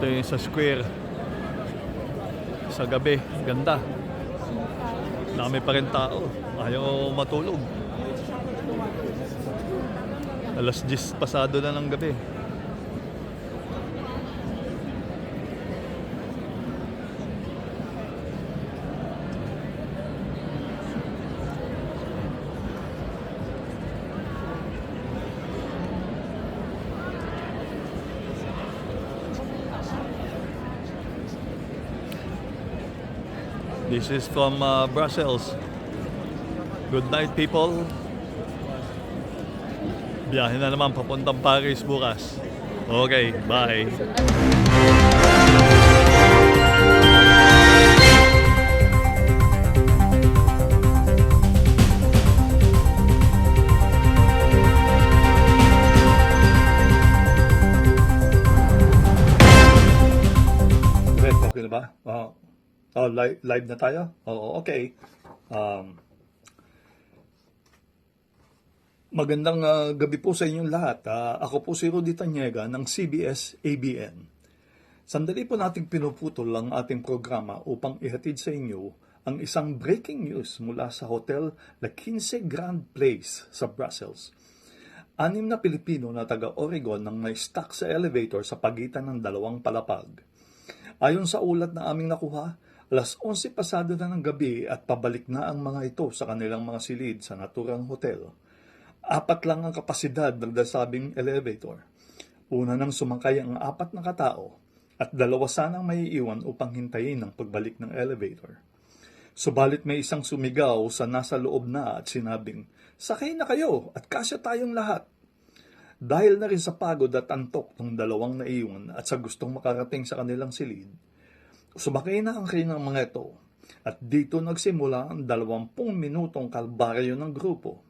Ito yung sa square. Sa gabi, ganda. Dami pa rin tao. Ayaw matulog. Alas 10 pasado na ng gabi. This is from Brussels. Good night, people. Biyahe na naman papuntang Paris bukas. Okay, bye. Okay na ba? Live na tayo? Oo, okay. Magandang gabi po sa inyong lahat. Ako po si Rudy Tanyega ng CBS-ABN. Sandali po nating pinuputol ang ating programa upang ihatid sa inyo ang isang breaking news mula sa Hotel La Quince Grand Place sa Brussels. 6 na Pilipino na taga-Oregon nang na-stuck sa elevator sa pagitan ng dalawang palapag. Ayon sa ulat na aming nakuha, alas 11 pasado na ng gabi at pabalik na ang mga ito sa kanilang mga silid sa naturang hotel. 4 lang ang kapasidad ng nasabing elevator. Una nang sumakay ang 4 na katao at 2 sanang maiiwan upang hintayin ang pagbalik ng elevator. Subalit may isang sumigaw sa nasa loob na at sinabing, "Sakay na kayo at kasya tayong lahat." Dahil na rin sa pagod at antok ng 2 naiwan at sa gustong makarating sa kanilang silid, sumakay na ang ng mga ito at dito nagsimula ang 20 minutong kalbaryo ng grupo.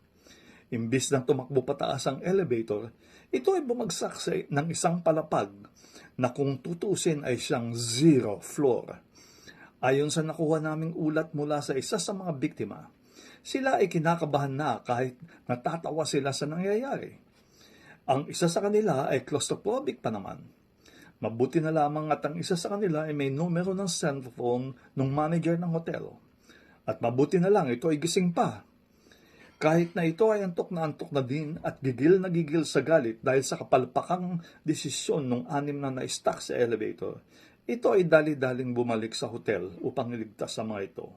Imbis na tumakbo pataas ang elevator, ito ay bumagsak ng isang palapag na kung tutusin ay siyang 0 floor. Ayon sa nakuha naming ulat mula sa isa sa mga biktima, sila ay kinakabahan na kahit natatawa sila sa nangyayari. Ang isa sa kanila ay claustrophobic pa naman. Mabuti na lamang at ang isa sa kanila ay may numero ng cellphone ng manager ng hotel. At mabuti na lang ito ay gising pa. Kahit na ito ay antok na din at gigil na gigil sa galit dahil sa kapalpakang desisyon ng 6 na na-stuck sa elevator, ito ay dali-daling bumalik sa hotel upang iligtas sa mga ito.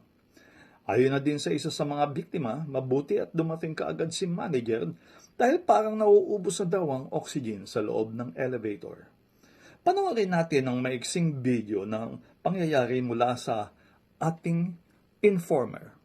Ayon na din sa isa sa mga biktima, mabuti at dumating kaagad si manager dahil parang nauubos na daw ang oxygen sa loob ng elevator. Panoorin natin ang maiksing video ng pangyayari mula sa ating informer.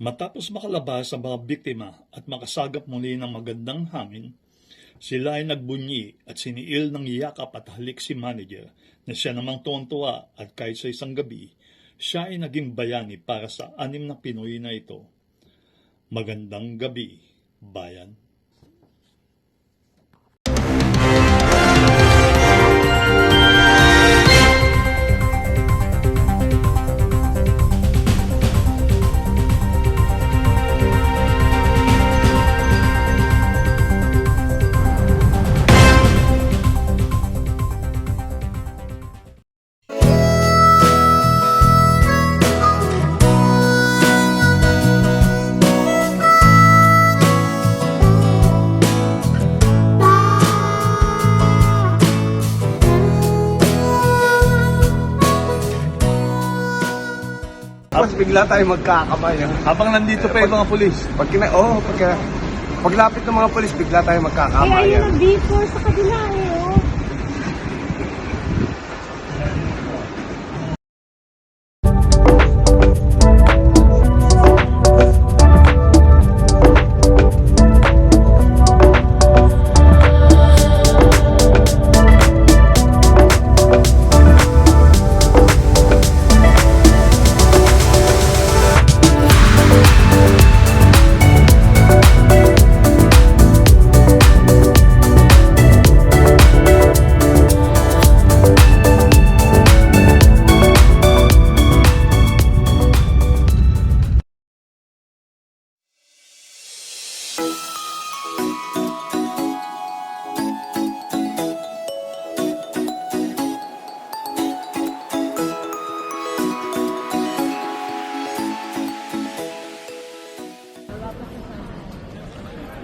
Matapos makalabas ang mga biktima at makasagap muli ng magandang hangin, sila ay nagbunyi at siniil ng yakap at halik si manager na siya namang tuwang-tuwa at kahit sa isang gabi, siya ay naging bayani para sa 6 na Pinoy na ito. Magandang gabi, bayan. Tapos bigla tayo magkakamay. Habang nandito pa yung mga pulis. Paglapit ng mga polis, bigla tayo Eh, magkakamay. ayun ang V4 sa kabila eh. Oh.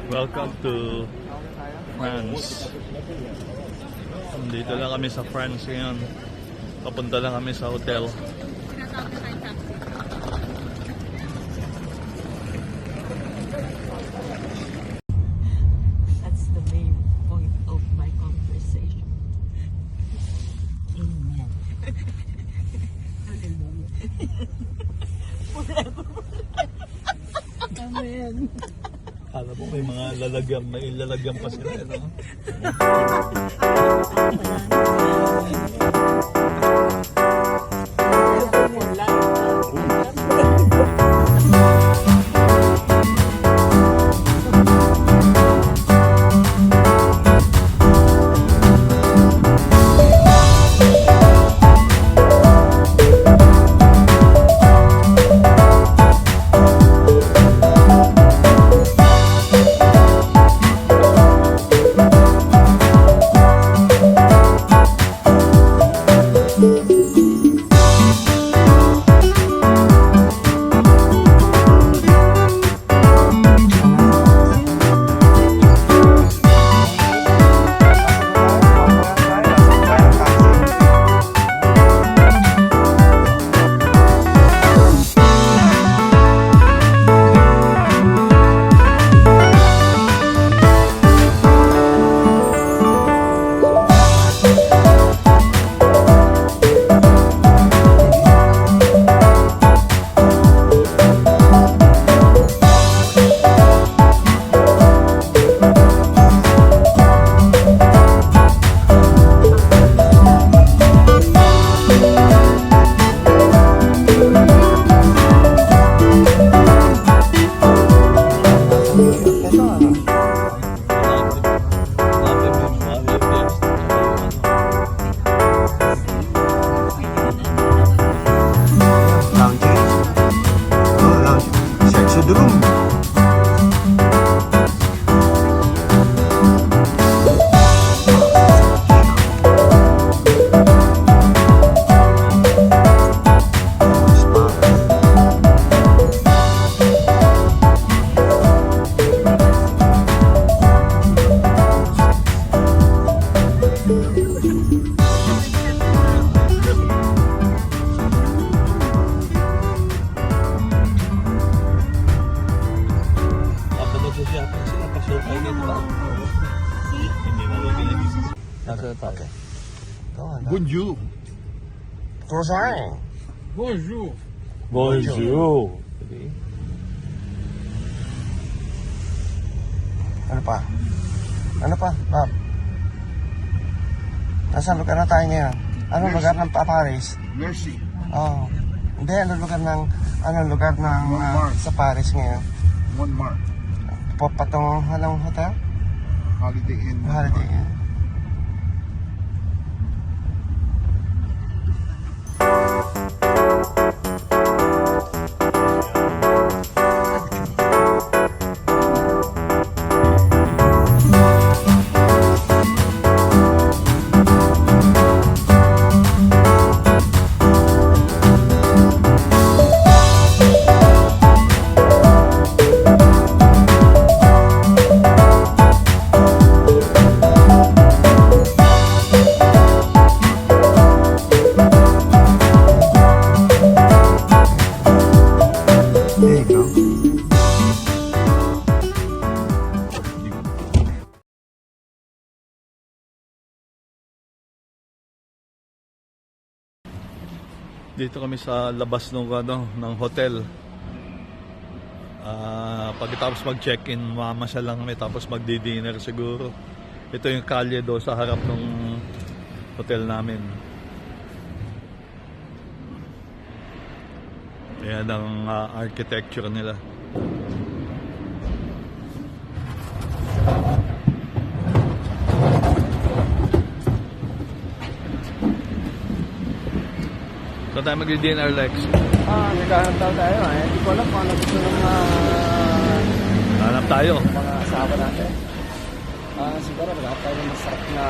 Welcome to France. Dito lang kami sa France ngayon. Papunta lang kami sa hotel. That's the main point of my conversation. Amen. Amen. Alam mo, may mga lalagyan pa sila. No? Bonjour. Croissant. Bonjour. Ano pa? Bob? Nasaan lugar na tayo ngayon? Anong lugar ng Paris? Merci. Oh. Hindi, anong lugar ng sa Paris ngayon? Montmartre. Patong anong hotel? Holiday Inn. Holiday Inn. Dito kami sa labas ng hotel. Pagkatapos mag-check-in, mamasyal lang kami tapos magdi-dinner siguro. Ito yung kalye do sa harap ng hotel namin. Ayan ang architecture nila. So tayo magdi-dinner, Lex. Naghahanap tayo. Hindi ko alam kung ano gusto ng Hanap tayo. mga asawa natin. Siguro maghanap tayo ng masarap na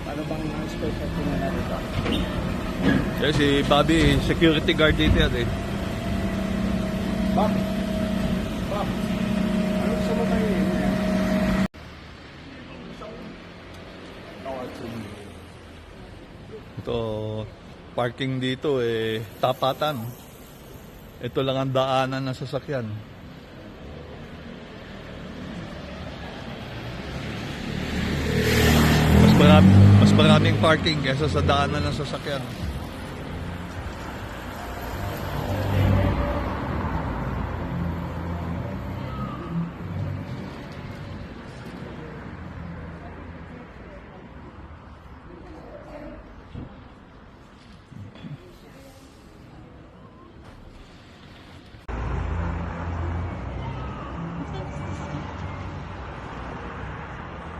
ano bang special thing na dito? Kaya si Bobby, security guard dito yan eh. Bob! Bob! Ano gusto mo kayo yun? Ito, parking dito eh, tapatan. Ito lang ang daanan ng sasakyan. Mas maraming parking kaysa sa daanan ng sasakyan.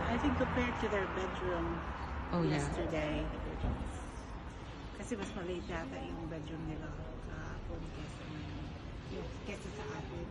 I think compared to their bedroom Oh, yeah. yesterday, kasi mas maliit yata yung bedroom nila kahapon kesa sa atin.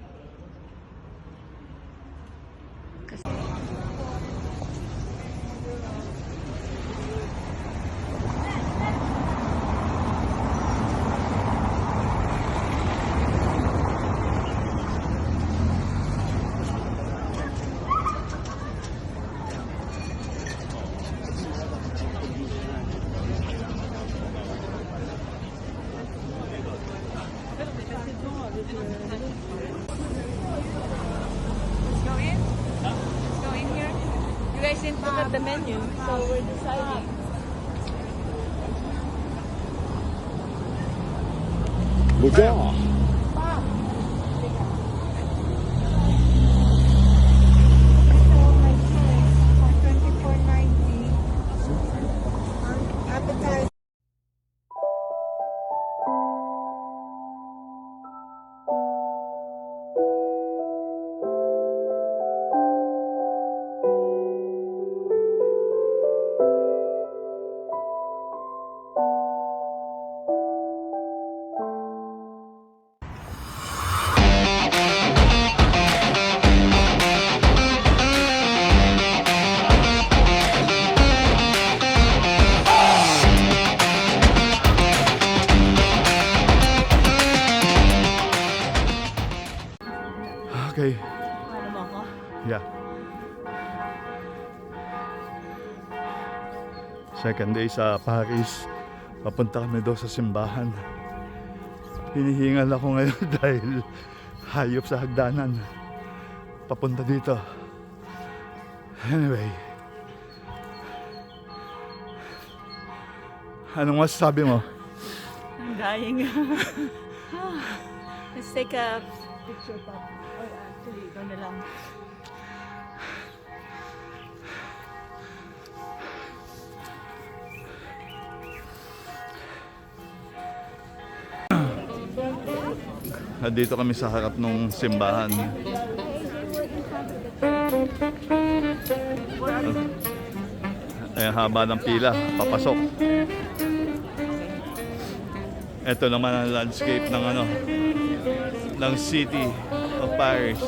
Go in? Go in here? You guys didn't look at the menu, so we're deciding. Ito, my choice for $24.90. Appetizer. Okay. Ano mo ako? Yeah. Second day sa Paris. Papunta kami daw sa simbahan. Hinihingal ako ngayon dahil hayop sa hagdanan. Papunta dito. Anyway. Anong masasabi mo? I'm dying. Let's take a picture, Pop. Or actually, ikaw na lang. Dito kami sa harap ng simbahan. Haba ng pila, papasok. Ito naman ang landscape ng ng city of Paris.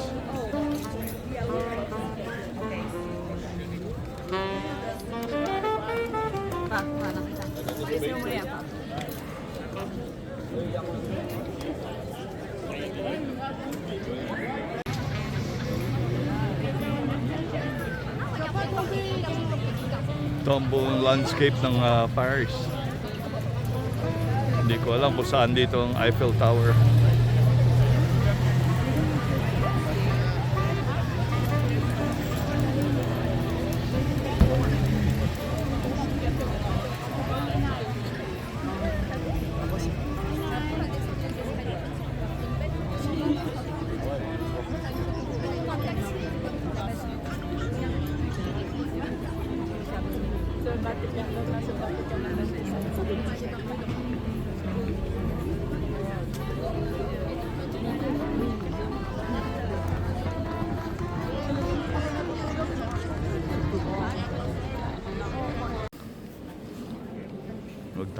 Ito ang buong landscape ng Paris. Hindi ko alam kung saan dito ang Eiffel Tower.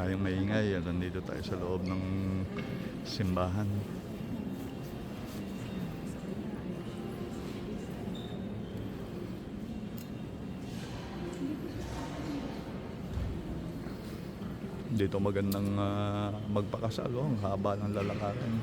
tayong maingay. Nandito tayo sa loob ng simbahan. Dito magandang magpakasal. Oh, ang haba ng lalakaran.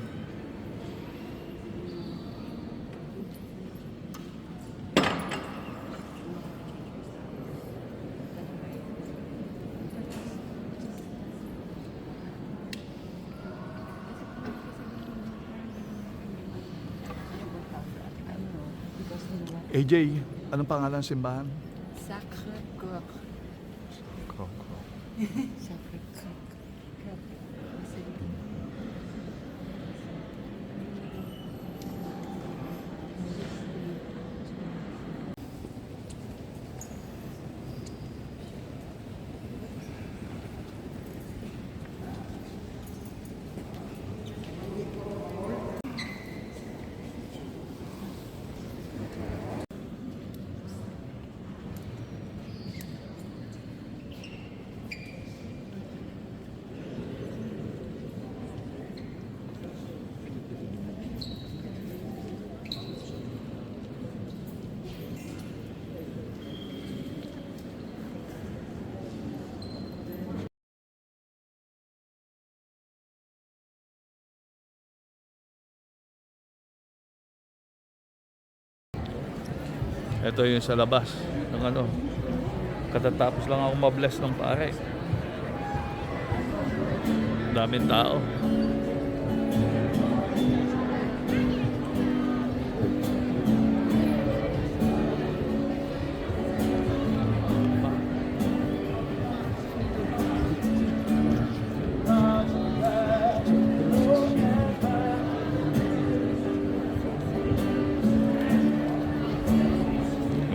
AJ, anong pangalan ng simbahan? Sacré-Cœur. Kroko. Sacré-Cœur. Ito yung sa labas ng ano. Katatapos lang ako mabless ng pare. Daming tao.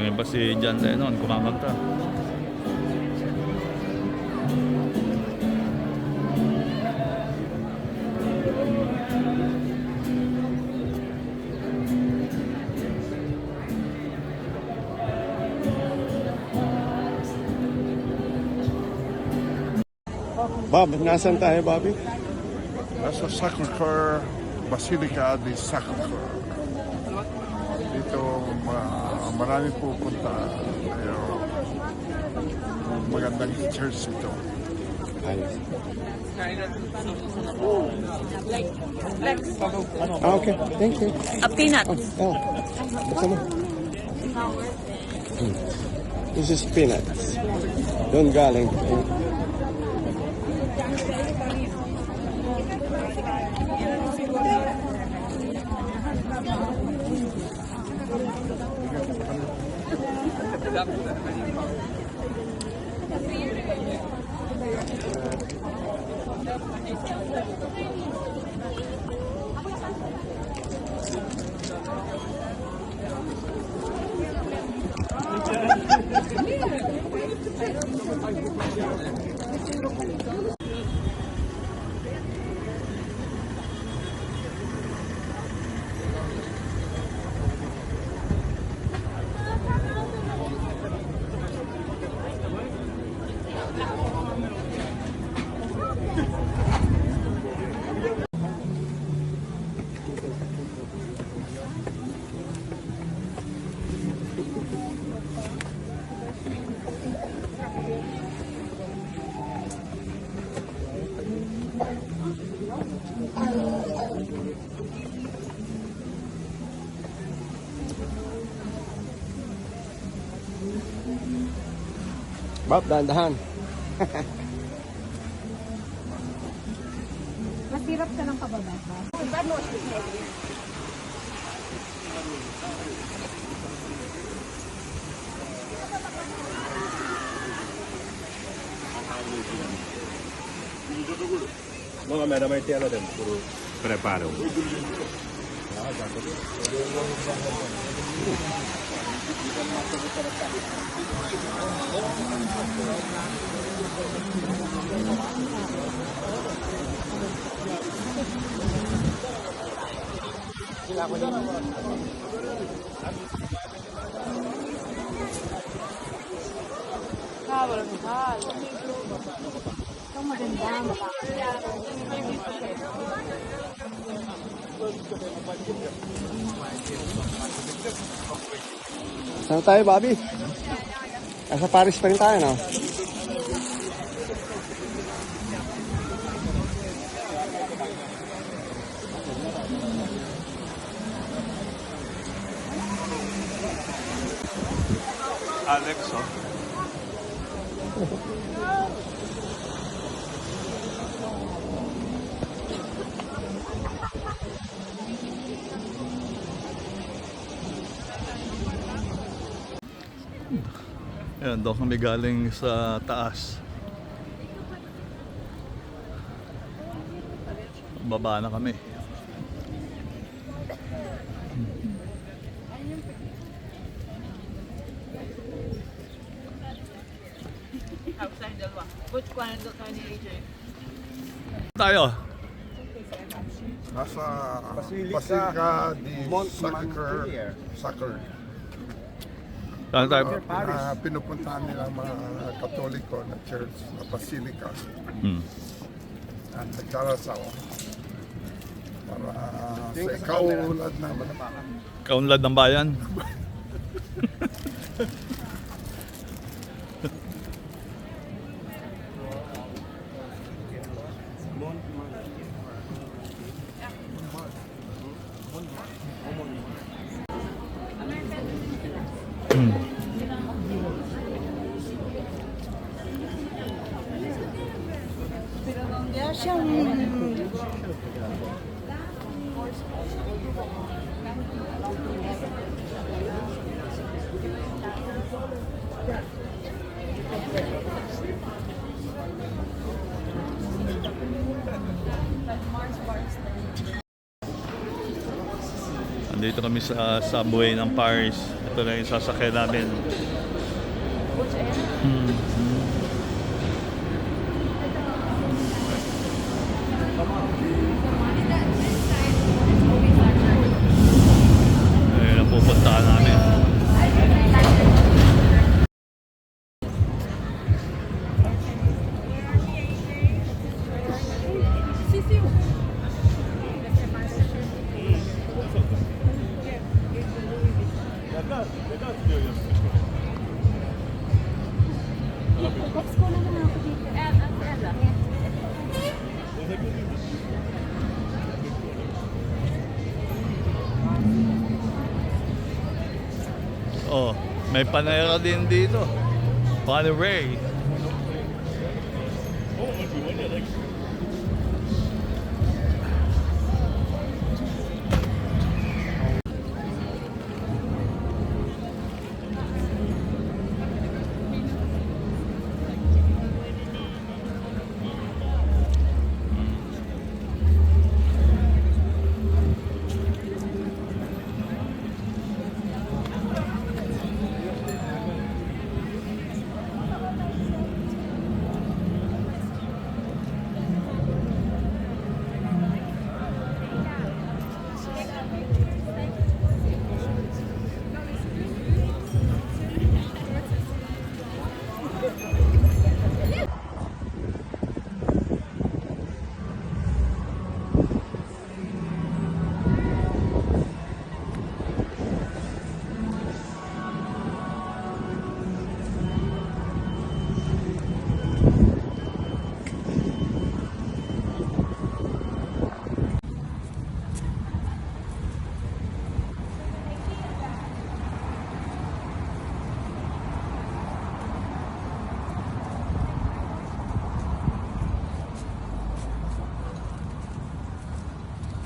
Ngayon pa si John Lennon kumakanta. Bob, nasan tayo, Bobby? Nasa Sacré-Cœur, Basilica de Sacré-Cœur. Dito maraming pupunta. Pero magandang church ito. Ayos. Ah, okay. Thank you. A peanut. Oh, buksan mo. This is peanuts. Doon galing. Bob, dahan-dahan. Masirap ka ng pababa. Mga madam ay tiyala din, puro preparo. Ito maganda. Saan tayo, Bobby? Nasa Paris pa rin tayo, no? Alex, oh. Ayan, doon kami galing sa taas. Baba na kami. Tayo. Nasa Basilica di Sacre. Saan tayo? Na pinupuntahan nila mga Katoliko na church na Basilica. At nagdarasal para sa ikaulad ng Kaunlad ng bayan. Andito kami sa subway ng Paris. Ito lang yung sasakyan namin. Ayun ang pupuntahan namin. Oh, may panera din dito. Paneray.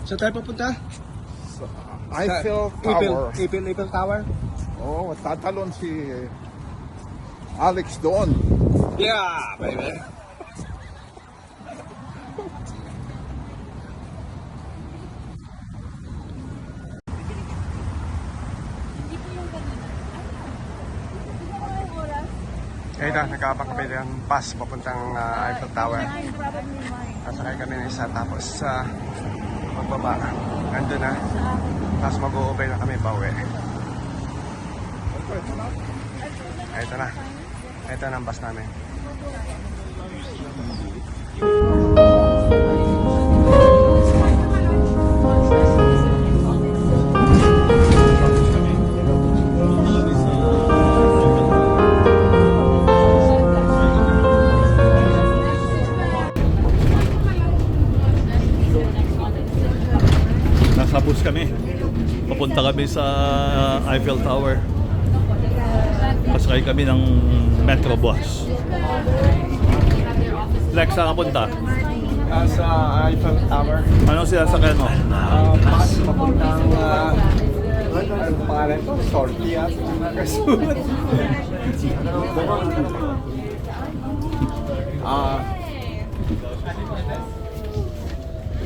Saan tayo papunta? Eiffel Tower. Eiffel Tower? Oh, tatalon si Alex doon. Yeah, baby. Kaya na, nagkabang kami ng bus papuntang Eiffel Tower. Nasakay kami ng isa, tapos magbaba. Nandun na. Tapos mag-uubay na kami pauwi. Ito na. Ito na ang bus namin. Nasa bus kami. Papunta kami sa Eiffel Tower. Pasakay kami ng Metro bus. Lex, saan ka punta? Sa Eiffel Tower. Ano sinasakyan mo? Bus papuntang ano pangalan to? Sorty at nakasulat.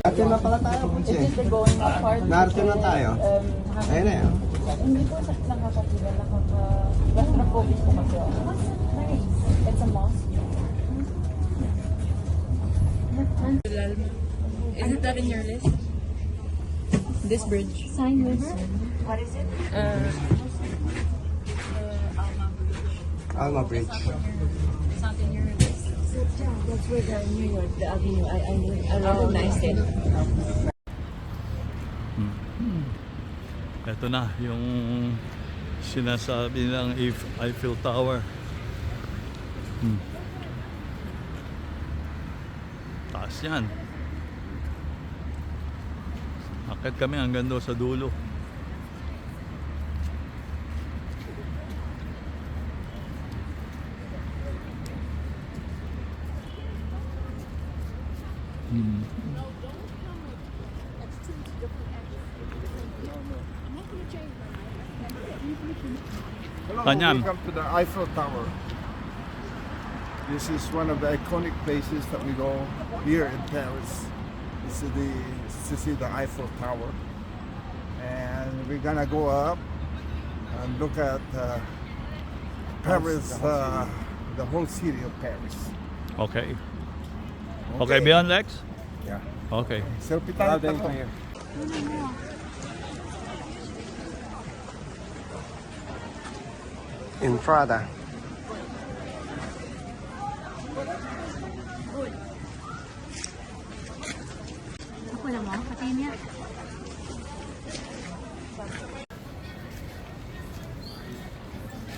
Narito na pala tayo, Putsi. Narito na tayo. Ayun na yun. Hindi po sa nakakatila, claustrophobic po kasi ako. It's a mosque. Is it that in your list? This bridge. Sign list. What is it? Alma Bridge. It's not in your list. Yeah, that's where the New York, the avenue. I recognized it. Ito na yung sinasabi ng Eiffel Tower. Taas yan. Akit kami hanggang doon sa dulo. Hello, Tanyam. welcome to the Eiffel Tower. This is one of the iconic places that we go here in Paris. To see the Eiffel Tower. And we're gonna go up and look at Paris, the whole city of Paris. Okay. Okay, beyond Lex? Yeah. Okay. Selfie tayo. Entrada. Ako lang mo, pati niya.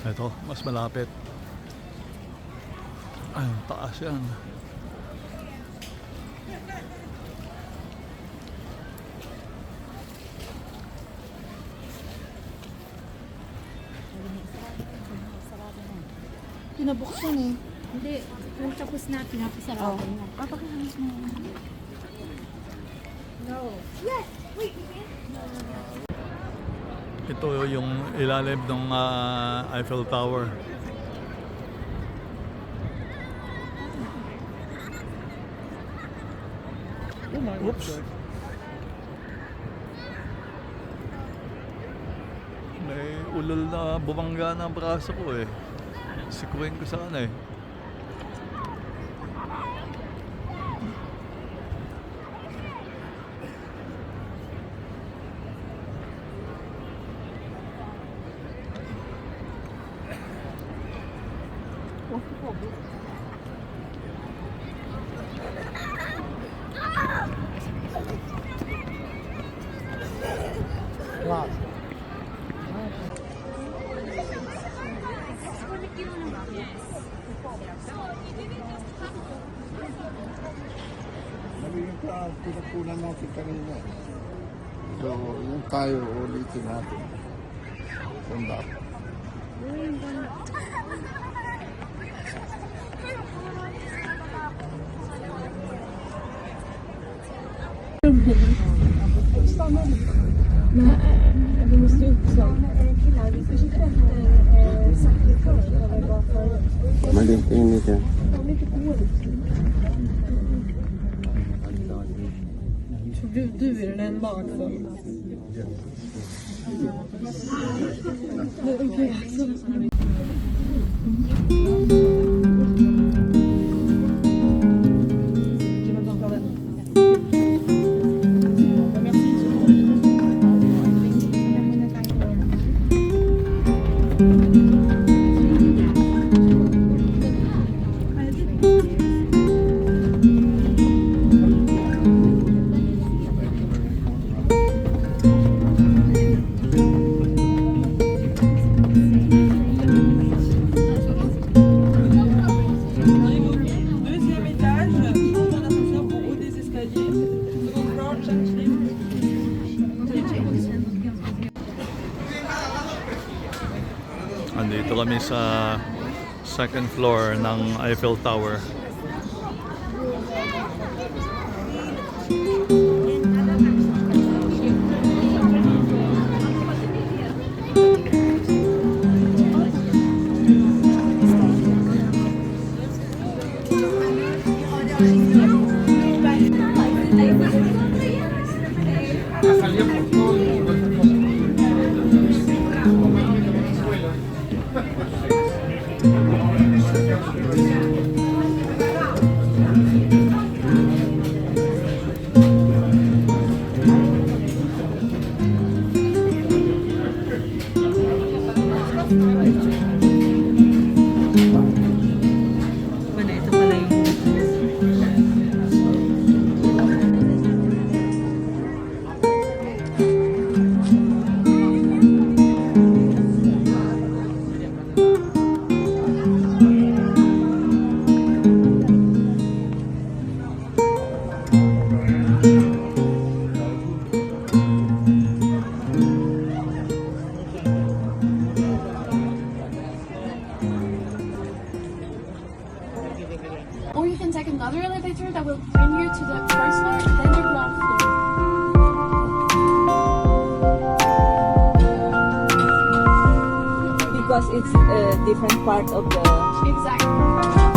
Ito, mas malapit. Ay, ang taas yan. Pinabuksan eh. Hindi, kung tapos na, pinapasarado na. Papakilangis mo. No. Yes! Wait, Ito yung ilalim ng Eiffel Tower. Oops. May ulol na bumangga ng braso ko eh. Sikuin ko sana eh. Nagiging pinupunan natin kanina. So, yung tayo ulitin natin. Sanda. Maliit init yan. Du är den bakfull. Andito kami sa second floor ng Eiffel Tower. Wala, ito pala yung... Or you can take another elevator that will bring you to the first floor, then the ground floor. Because it's a different part of the Exactly.